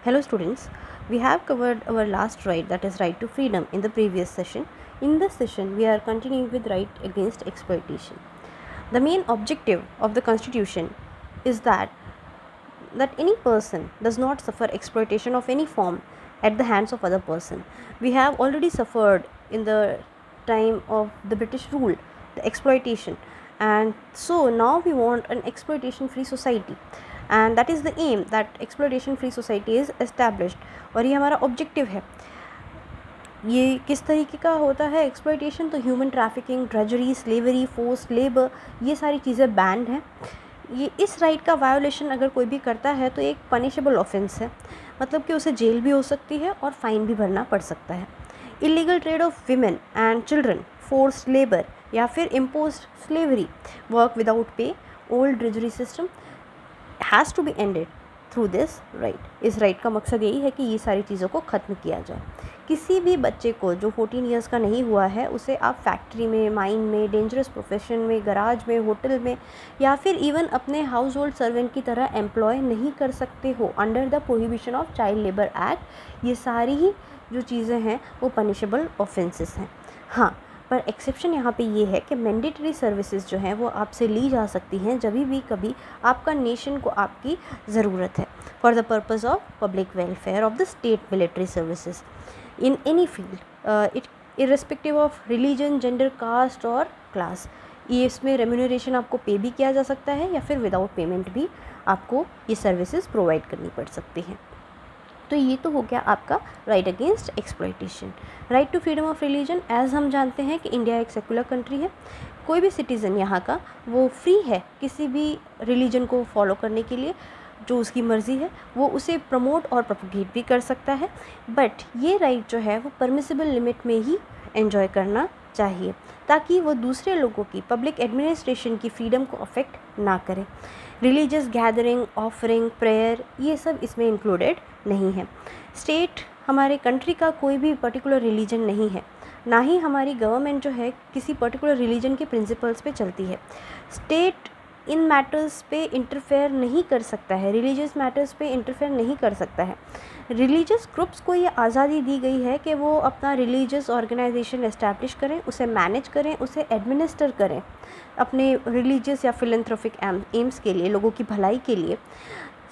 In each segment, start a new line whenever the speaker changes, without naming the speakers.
Hello students, we have covered our last right, that is right to freedom, in the previous session. In this session we are continuing with right against exploitation. The main objective of the constitution is that any person does not suffer exploitation of any form at the hands of other person. We have already suffered in the time of the British rule the exploitation, and so now we want an exploitation free society, and that is the aim, that exploitation free society is established, और ये हमारा objective है. ये किस तरीके का होता है एक्सप्लॉयटेशन? तो human trafficking, drudgery, slavery, force labour, ये सारी चीज़ें बैंड हैं. ये इस राइट का वायोलेशन अगर कोई भी करता है तो एक पनिशेबल ऑफेंस है, मतलब कि उसे जेल भी हो सकती है और फाइन भी भरना पड़ सकता है. Illegal trade of women and children, force labour या फिर imposed slavery, work without pay, old drudgery system has to be ended through this right. इस राइट का मकसद यही है कि ये सारी चीज़ों को ख़त्म किया जाए. किसी भी बच्चे को जो 14 ईयर्स का नहीं हुआ है उसे आप फैक्ट्री में, माइन में, डेंजरस प्रोफेशन में, गराज में, होटल में या फिर इवन अपने हाउस होल्ड सर्वेंट की तरह एम्प्लॉय नहीं कर सकते हो under the prohibition of child labour act. ये सारी ही जो चीज़ें हैं वो पनिशेबल ऑफेंसेस हैं. हाँ, पर एक्सेप्शन यहाँ पे ये है कि मैंडेटरी सर्विसेज जो हैं वो आपसे ली जा सकती हैं जब भी कभी आपका नेशन को आपकी ज़रूरत है, for the purpose of public welfare of the state military services in any field, it irrespective of religion, gender, caste और क्लास. ये इसमें रेम्यूनरेशन आपको पे भी किया जा सकता है या फिर विदाउट पेमेंट भी आपको ये सर्विसेज प्रोवाइड करनी पड़ सकती हैं. तो ये तो हो गया आपका right against exploitation. Right to freedom of religion, as हम जानते हैं कि इंडिया एक सेकुलर कंट्री है. कोई भी सिटीज़न यहाँ का वो फ्री है किसी भी रिलीजन को फॉलो करने के लिए, जो उसकी मर्ज़ी है वो उसे प्रमोट और प्रोपोगेट भी कर सकता है. बट ये राइट जो है वो परमिसिबल लिमिट में ही एंजॉय करना चाहिए ताकि वो दूसरे लोगों की पब्लिक एडमिनिस्ट्रेशन की फ्रीडम को अफेक्ट ना करे. रिलीजियस गैदरिंग, ऑफरिंग, प्रेयर, ये सब इसमें इंक्लूडेड नहीं है. स्टेट हमारे कंट्री का कोई भी पर्टिकुलर रिलीजन नहीं है, ना ही हमारी गवर्नमेंट जो है किसी पर्टिकुलर रिलीजन के प्रिंसिपल्स पे चलती है. स्टेट इन मैटर्स पे इंटरफेयर नहीं कर सकता है, रिलीजियस मैटर्स पे इंटरफेयर नहीं कर सकता है. रिलीजियस ग्रुप्स को ये आज़ादी दी गई है कि वो अपना रिलीजियस ऑर्गेनाइजेशन एस्टैब्लिश करें, उसे मैनेज करें, उसे एडमिनिस्टर करें अपने रिलीजियस या फिलैंथ्रोपिक एम्स के लिए, लोगों की भलाई के लिए.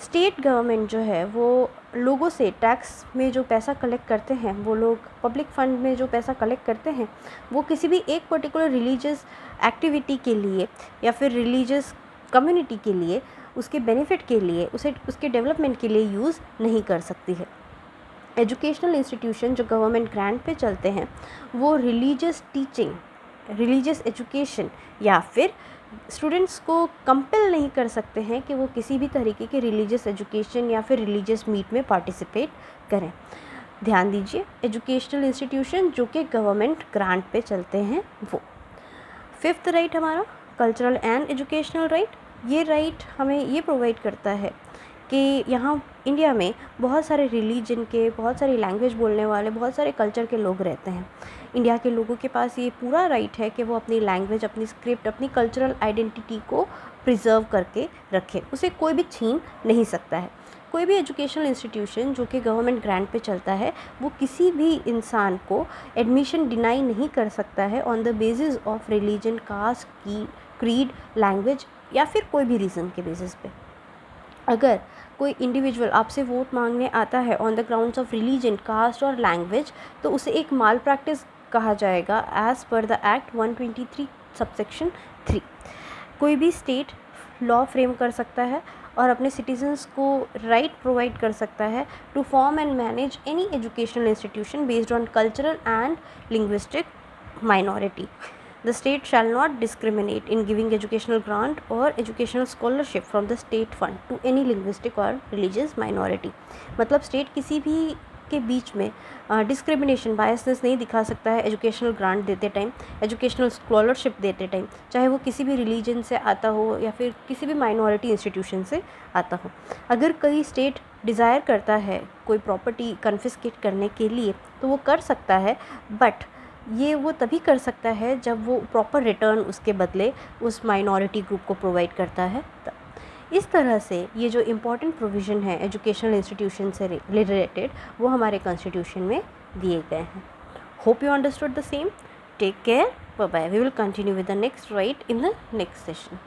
स्टेट गवर्नमेंट जो है वो लोगों से टैक्स में जो पैसा कलेक्ट करते हैं, वो लोग पब्लिक फ़ंड में जो पैसा कलेक्ट करते हैं वो किसी भी एक पर्टिकुलर रिलीजियस एक्टिविटी के लिए या फिर रिलीजियस कम्युनिटी के लिए, उसके बेनिफिट के लिए, उसे उसके डेवलपमेंट के लिए यूज़ नहीं कर सकती है. एजुकेशनल इंस्टीट्यूशन जो गवर्नमेंट ग्रांट पे चलते हैं वो रिलीजियस टीचिंग, रिलीजियस एजुकेशन या फिर स्टूडेंट्स को कंपेल नहीं कर सकते हैं कि वो किसी भी तरीके के रिलीजियस एजुकेशन या फिर रिलीजियस मीट में पार्टिसिपेट करें. ध्यान दीजिए, एजुकेशनल इंस्टीट्यूशन जो कि गवर्नमेंट ग्रांट पे चलते हैं वो. फिफ्थ राइट हमारा कल्चरल एंड एजुकेशनल राइट. ये राइट हमें ये प्रोवाइड करता है कि यहाँ इंडिया में बहुत सारे रिलीजन के, बहुत सारी लैंग्वेज बोलने वाले, बहुत सारे कल्चर के लोग रहते हैं. इंडिया के लोगों के पास ये पूरा राइट है कि वो अपनी लैंग्वेज, अपनी स्क्रिप्ट, अपनी कल्चरल आइडेंटिटी को प्रिजर्व करके रखें, उसे कोई भी छीन नहीं सकता है. कोई भी एजुकेशनल इंस्टीट्यूशन जो कि गवर्नमेंट ग्रांट पे चलता है वो किसी भी इंसान को एडमिशन डिनाई नहीं कर सकता है on the basis of religion, caste, creed, language या फिर कोई भी रीज़न के बेसिस पे. अगर कोई इंडिविजुअल आपसे वोट मांगने आता है on the grounds of religion, caste और लैंग्वेज तो उसे एक माल प्रैक्टिस कहा जाएगा as per the act 123 subsection 3. कोई भी स्टेट लॉ फ्रेम कर सकता है और अपने सिटीजन्स को राइट प्रोवाइड कर सकता है to form and manage any educational institution based on cultural and linguistic minority. The state shall not discriminate in giving educational grant or educational scholarship from the state fund to any linguistic or religious minority. मतलब state किसी भी के बीच में discrimination, biasness नहीं दिखा सकता है educational grant देते टाइम, एजुकेशनल स्कॉलरशिप देते टाइम, चाहे वो किसी भी रिलीजन से आता हो या फिर किसी भी माइनॉरिटी इंस्टीट्यूशन से आता हो. अगर कोई स्टेट डिज़ायर करता है कोई प्रॉपर्टी कन्फिस्केट करने के लिए तो वो कर सकता है, बट ये वो तभी कर सकता है जब वो प्रॉपर रिटर्न उसके बदले उस माइनॉरिटी ग्रुप को प्रोवाइड करता है. इस तरह से ये जो इम्पोर्टेंट प्रोविज़न है एजुकेशनल इंस्टीट्यूशन से रिलेटेड वो हमारे कॉन्स्टिट्यूशन में दिए गए हैं. Hope you understood the same. Take care. Bye bye. We will continue with the next right in the next session.